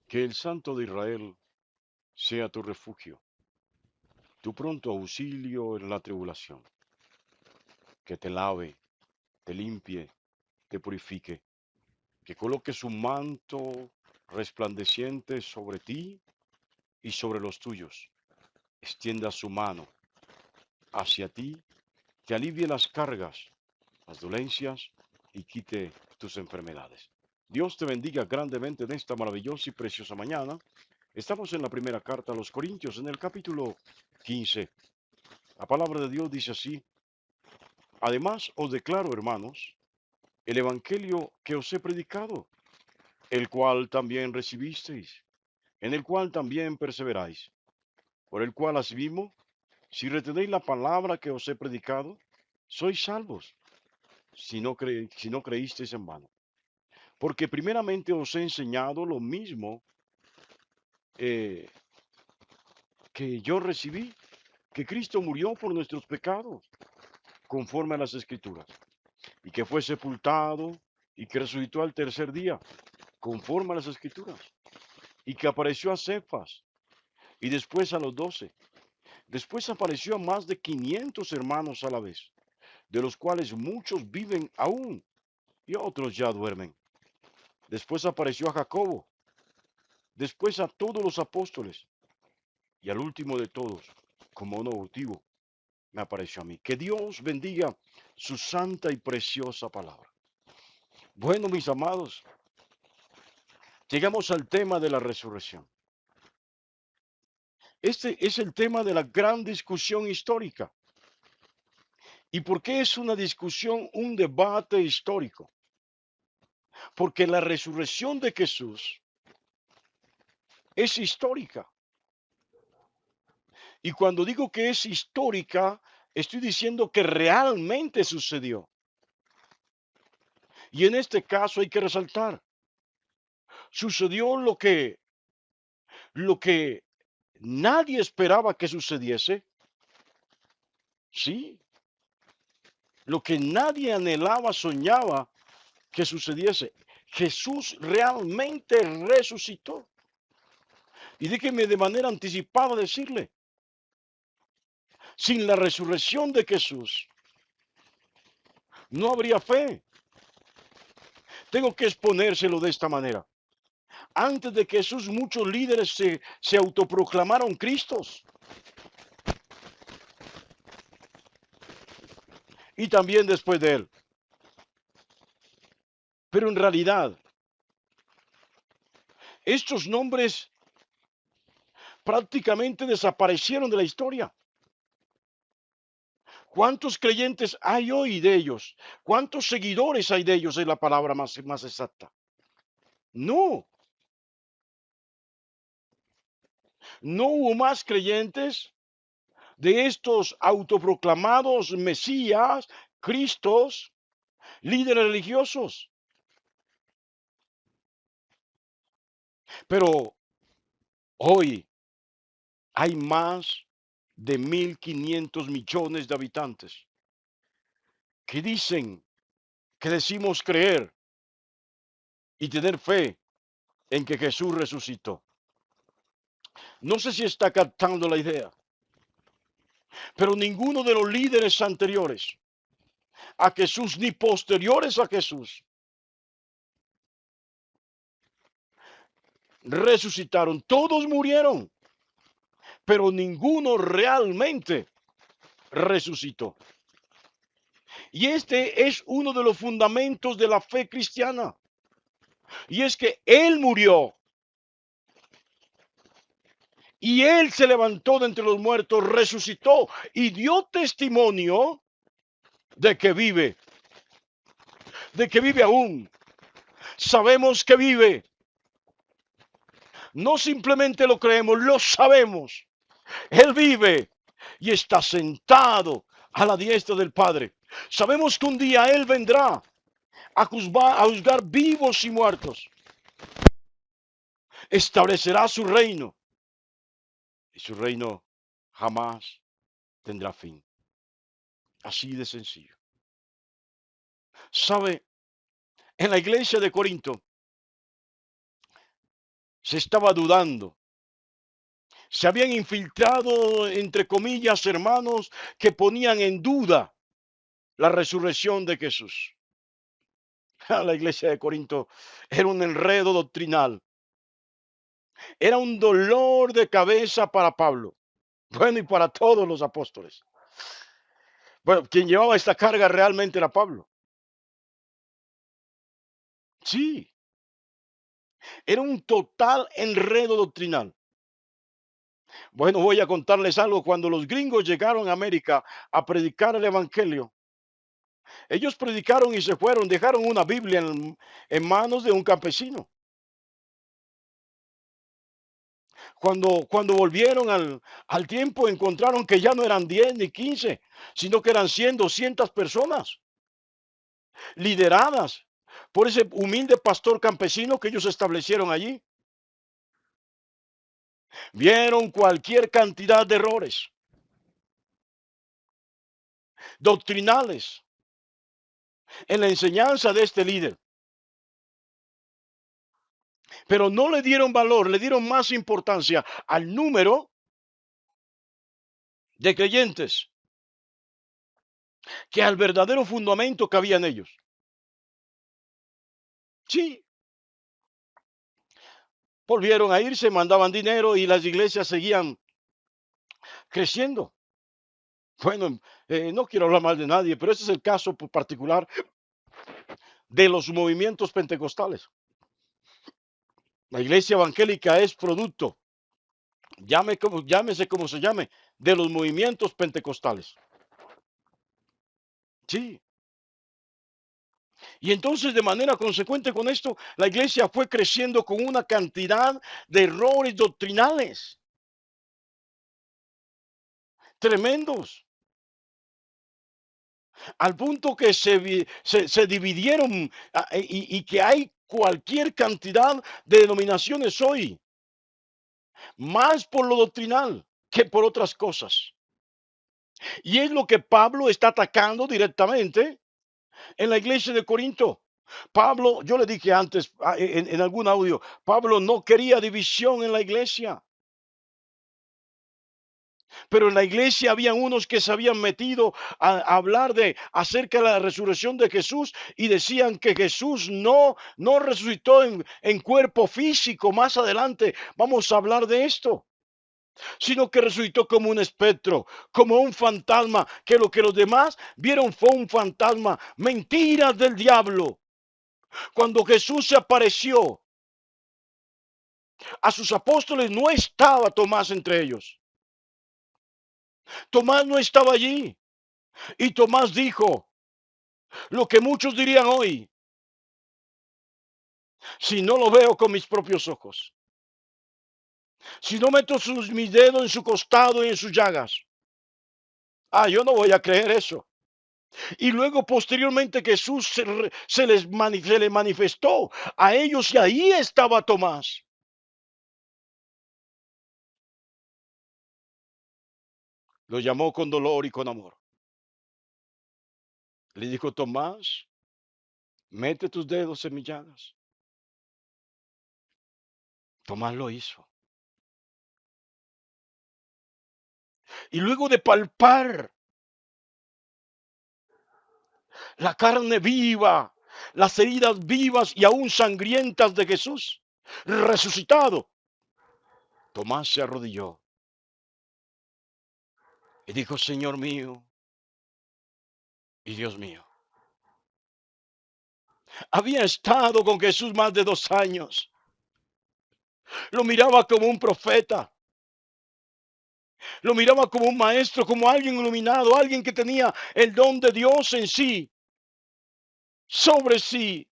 Que el Santo de Israel sea tu refugio, tu pronto auxilio en la tribulación, que te lave, te limpie, te purifique, que coloque su manto resplandeciente sobre ti y sobre los tuyos, extienda su mano hacia ti, te alivie las cargas, las dolencias y quite tus enfermedades. Dios te bendiga grandemente en esta maravillosa y preciosa mañana. Estamos en la primera carta a los Corintios, en el capítulo 15. La palabra de Dios dice así: además os declaro, hermanos, el evangelio que os he predicado, el cual también recibisteis, en el cual también perseveráis, por el cual asimismo, si retenéis la palabra que os he predicado, sois salvos, si no creísteis en vano. Porque primeramente os he enseñado lo mismo eh, que yo recibí, que Cristo murió por nuestros pecados, conforme a las Escrituras, y que fue sepultado y que resucitó al tercer día, conforme a las Escrituras, y que apareció a Cefas y después a los 12. Después apareció a más de 500 hermanos a la vez, de los cuales muchos viven aún y otros ya duermen. Después apareció a Jacobo, después a todos los apóstoles y al último de todos, como un motivo, me apareció a mí. Que Dios bendiga su santa y preciosa palabra. Bueno, mis amados, llegamos al tema de la resurrección. Este es el tema de la gran discusión histórica. ¿Y por qué es una discusión, un debate histórico? Porque la resurrección de Jesús es histórica. Y cuando digo que es histórica, estoy diciendo que realmente sucedió. Y en este caso hay que resaltar, sucedió lo que nadie esperaba que sucediese, sí, lo que nadie anhelaba, soñaba que sucediese. Jesús realmente resucitó. Y déjeme de manera anticipada decirle, sin la resurrección de Jesús, no habría fe. Tengo que exponérselo de esta manera. Antes de Jesús, muchos líderes se autoproclamaron Cristos. Y también después de él. Pero en realidad, estos nombres prácticamente desaparecieron de la historia. ¿Cuántos creyentes hay hoy de ellos? ¿Cuántos seguidores hay de ellos? Es la palabra más exacta. No, no hubo más creyentes de estos autoproclamados Mesías, Cristos, líderes religiosos. Pero hoy hay más de 1.500 millones de habitantes que dicen, que decimos creer y tener fe en que Jesús resucitó. No sé si está captando la idea, pero ninguno de los líderes anteriores a Jesús ni posteriores a Jesús resucitaron. Todos murieron, pero ninguno realmente resucitó. Y este es uno de los fundamentos de la fe cristiana. Y es que Él murió y Él se levantó de entre los muertos, resucitó y dio testimonio de que vive aún. Sabemos que vive. No simplemente lo creemos, lo sabemos. Él vive y está sentado a la diestra del Padre. Sabemos que un día Él vendrá a juzgar vivos y muertos. Establecerá su reino y su reino jamás tendrá fin. Así de sencillo. ¿Sabe? En la iglesia de Corinto se estaba dudando. Se habían infiltrado, entre comillas, hermanos que ponían en duda la resurrección de Jesús. La iglesia de Corinto era un enredo doctrinal, era un dolor de cabeza para Pablo, bueno, y para todos los apóstoles. Bueno, quien llevaba esta carga realmente era Pablo. Sí, era un total enredo doctrinal. Bueno, voy a contarles algo. Cuando los gringos llegaron a América a predicar el Evangelio, ellos predicaron y se fueron, dejaron una Biblia en manos de un campesino. Cuando volvieron al tiempo, encontraron que ya no eran 10 ni 15, sino que eran 100, 200 personas, lideradas por ese humilde pastor campesino que ellos establecieron allí. Vieron cualquier cantidad de errores doctrinales en la enseñanza de este líder, pero no le dieron valor, le dieron más importancia al número de creyentes que al verdadero fundamento que había en ellos. Sí, volvieron a irse, mandaban dinero y las iglesias seguían creciendo. Bueno, no quiero hablar mal de nadie, pero ese es el caso particular de los movimientos pentecostales. La iglesia evangélica es producto, llámese como se llame, de los movimientos pentecostales. Sí. Y entonces, de manera consecuente con esto, la iglesia fue creciendo con una cantidad de errores doctrinales tremendos, al punto que se dividieron y que hay cualquier cantidad de denominaciones hoy, más por lo doctrinal que por otras cosas. Y es lo que Pablo está atacando directamente en la iglesia de Corinto. Pablo, yo le dije antes en algún audio, Pablo no quería división en la iglesia. Pero en la iglesia habían unos que se habían metido a hablar acerca de la resurrección de Jesús y decían que Jesús no resucitó en cuerpo físico. Más adelante vamos a hablar de esto, sino que resucitó como un espectro, como un fantasma, que lo que los demás vieron fue un fantasma. Mentiras del diablo. Cuando Jesús se apareció a sus apóstoles, no estaba Tomás entre ellos. Tomás no estaba allí. Y Tomás dijo lo que muchos dirían hoy: si no lo veo con mis propios ojos, si no meto mis dedos en su costado y en sus llagas, yo no voy a creer eso. Y luego posteriormente Jesús se le manifestó a ellos y ahí estaba Tomás. Lo llamó con dolor y con amor. Le dijo: Tomás, mete tus dedos en mis llagas. Tomás lo hizo. Y luego de palpar la carne viva, las heridas vivas y aún sangrientas de Jesús resucitado, Tomás se arrodilló y dijo: Señor mío y Dios mío. Había estado con Jesús más de 2 años. Lo miraba como un profeta. Lo miraba como un maestro, como alguien iluminado, alguien que tenía el don de Dios en sí, sobre sí.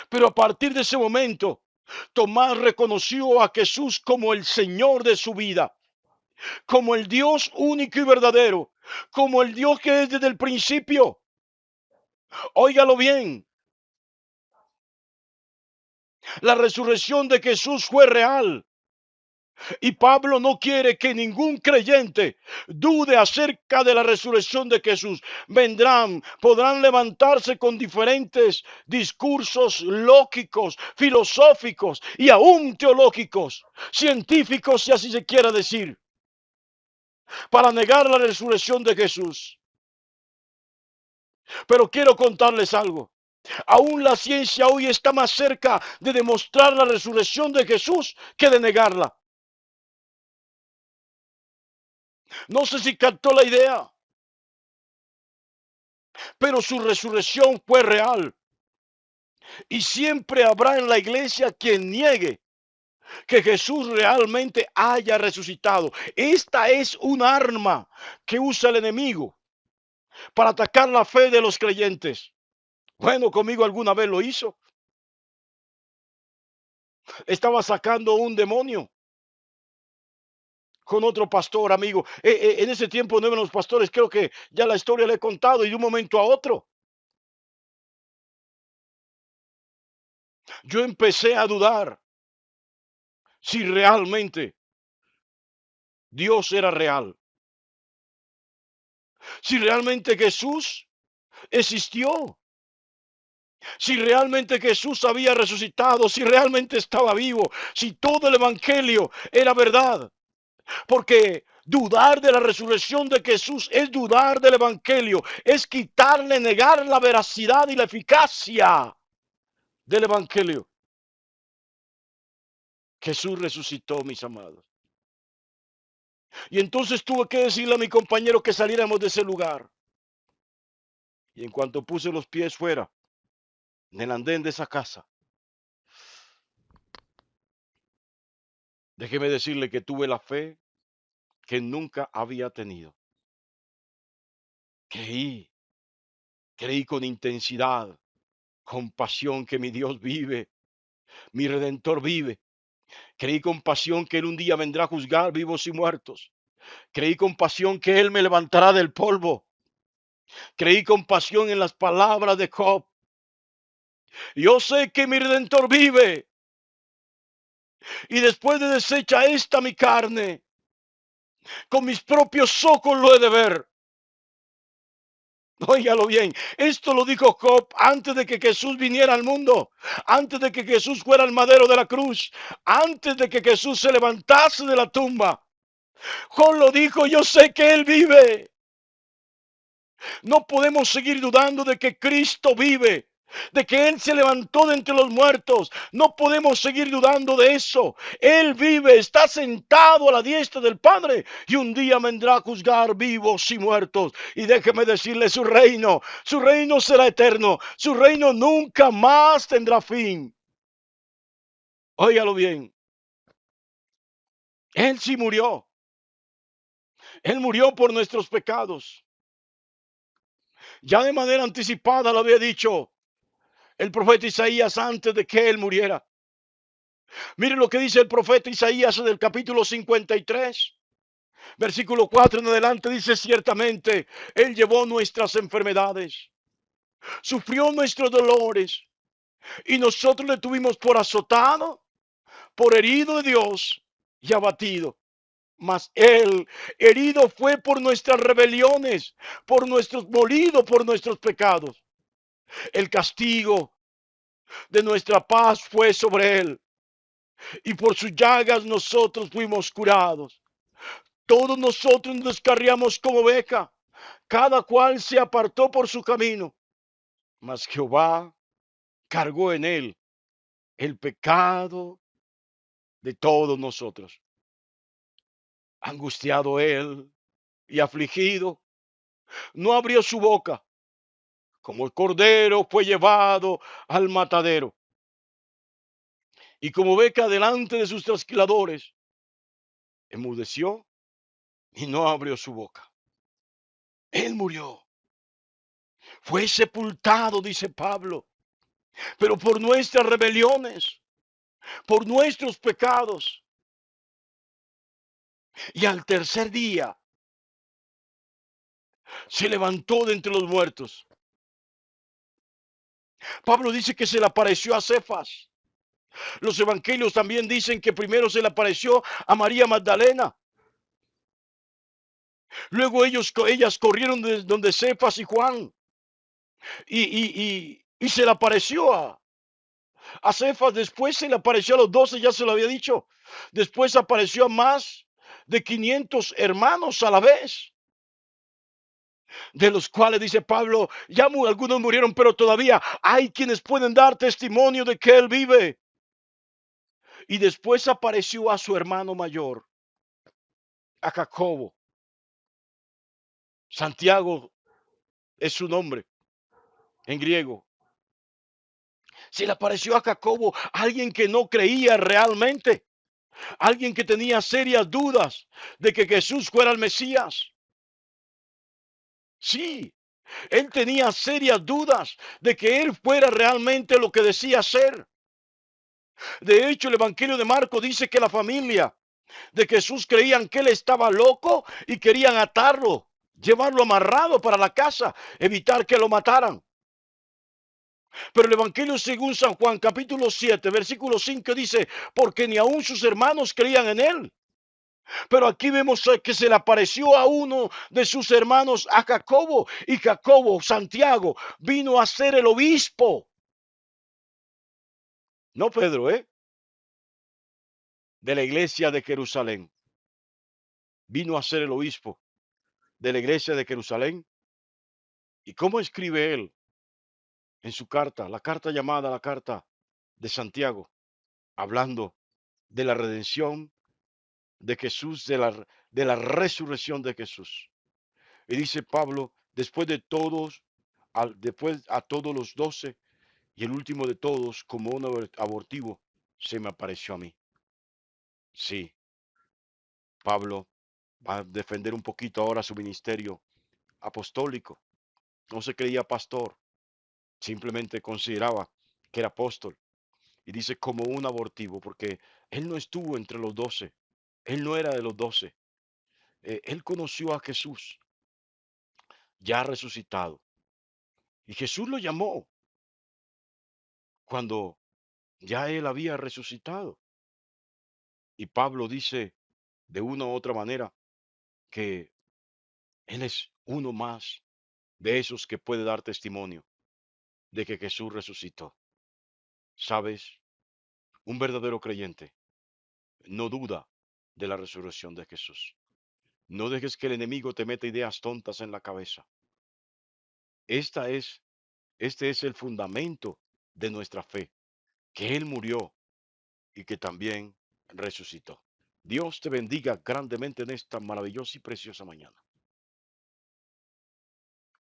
Pero a partir de ese momento, Tomás reconoció a Jesús como el Señor de su vida, como el Dios único y verdadero, como el Dios que es desde el principio. Óigalo bien. La resurrección de Jesús fue real. Y Pablo no quiere que ningún creyente dude acerca de la resurrección de Jesús. Podrán levantarse con diferentes discursos lógicos, filosóficos y aún teológicos, científicos si así se quiera decir, para negar la resurrección de Jesús. Pero quiero contarles algo. Aún la ciencia hoy está más cerca de demostrar la resurrección de Jesús que de negarla. No sé si captó la idea, pero su resurrección fue real. Y siempre habrá en la iglesia quien niegue que Jesús realmente haya resucitado. Esta es un arma que usa el enemigo para atacar la fe de los creyentes. Bueno, conmigo alguna vez lo hizo. Estaba sacando un demonio con otro pastor, amigo. En ese tiempo no eran los pastores, creo que ya la historia le he contado y de un momento a otro yo empecé a dudar si realmente Dios era real, si realmente Jesús existió, si realmente Jesús había resucitado, si realmente estaba vivo, si todo el evangelio era verdad. Porque dudar de la resurrección de Jesús es dudar del evangelio, es quitarle, negar la veracidad y la eficacia del evangelio. Jesús resucitó, mis amados. Y entonces tuve que decirle a mi compañero que saliéramos de ese lugar. Y en cuanto puse los pies fuera, en el andén de esa casa, déjeme decirle que tuve la fe que nunca había tenido. Creí, creí con intensidad, con pasión que mi Dios vive, mi Redentor vive. Creí con pasión que Él un día vendrá a juzgar vivos y muertos. Creí con pasión que Él me levantará del polvo. Creí con pasión en las palabras de Job. Yo sé que mi Redentor vive. Y después de deshecha esta mi carne, con mis propios ojos lo he de ver. Óigalo bien, esto lo dijo Job antes de que Jesús viniera al mundo, antes de que Jesús fuera al madero de la cruz, antes de que Jesús se levantase de la tumba. Job lo dijo, yo sé que Él vive. No podemos seguir dudando de que Cristo vive, de que Él se levantó de entre los muertos. No podemos seguir dudando de eso. Él vive, está sentado a la diestra del Padre y un día vendrá a juzgar vivos y muertos. Y déjeme decirle, su reino será eterno, su reino nunca más tendrá fin. Óigalo bien, Él sí murió. Él murió por nuestros pecados. Ya de manera anticipada lo había dicho el profeta Isaías antes de que él muriera. Mire lo que dice el profeta Isaías en el capítulo 53, versículo 4 en adelante. Dice, ciertamente, Él llevó nuestras enfermedades, sufrió nuestros dolores, y nosotros le tuvimos por azotado, por herido de Dios y abatido. Mas Él herido fue por nuestras rebeliones, molido por nuestros pecados. El castigo de nuestra paz fue sobre Él, y por sus llagas nosotros fuimos curados. Todos nosotros nos descarriamos como oveja, cada cual se apartó por su camino, mas Jehová cargó en él el pecado de todos nosotros. Angustiado él y afligido, no abrió su boca, como el cordero fue llevado al matadero, y como oveja delante de sus trasquiladores, enmudeció y no abrió su boca. Él murió, fue sepultado, dice Pablo, pero por nuestras rebeliones, por nuestros pecados. Y al tercer día se levantó de entre los muertos. Pablo dice que se le apareció a Cefas. Los evangelios también dicen que primero se le apareció a María Magdalena. Luego ellas corrieron de donde Cefas y Juan. Y se le apareció a Cefas. Después se le apareció a los 12, ya se lo había dicho. Después apareció a más de 500 hermanos a la vez, de los cuales dice Pablo, ya algunos murieron, pero todavía hay quienes pueden dar testimonio de que Él vive. Y después apareció a su hermano mayor, a Jacobo. Santiago es su nombre en griego. Se le apareció a Jacobo, alguien que no creía realmente, alguien que tenía serias dudas de que Jesús fuera el Mesías. Sí, él tenía serias dudas de que él fuera realmente lo que decía ser. De hecho, el Evangelio de Marcos dice que la familia de Jesús creían que él estaba loco y querían atarlo, llevarlo amarrado para la casa, evitar que lo mataran. Pero el Evangelio según San Juan, capítulo 7, versículo 5 dice, porque ni aun sus hermanos creían en él. Pero aquí vemos que se le apareció a uno de sus hermanos, a Jacobo, y Jacobo, Santiago, vino a ser el obispo. No Pedro, de la iglesia de Jerusalén. Vino a ser el obispo de la iglesia de Jerusalén. ¿Y cómo escribe él en su carta? La carta llamada la carta de Santiago, hablando de la redención de Jesús, de la resurrección de Jesús. Y dice Pablo, después de todos, después a todos los 12, y el último de todos, como un abortivo, se me apareció a mí. Sí, Pablo va a defender un poquito ahora su ministerio apostólico. No se creía pastor, simplemente consideraba que era apóstol. Y dice como un abortivo, porque él no estuvo entre los 12, él no era de los 12. Él conoció a Jesús ya resucitado. Y Jesús lo llamó cuando ya él había resucitado. Y Pablo dice de una u otra manera que él es uno más de esos que puede dar testimonio de que Jesús resucitó. ¿Sabes? Un verdadero creyente no duda de la resurrección de Jesús. No dejes que el enemigo te meta ideas tontas en la cabeza. Esta es, este es el fundamento de nuestra fe, que Él murió y que también resucitó. Dios te bendiga grandemente en esta maravillosa y preciosa mañana.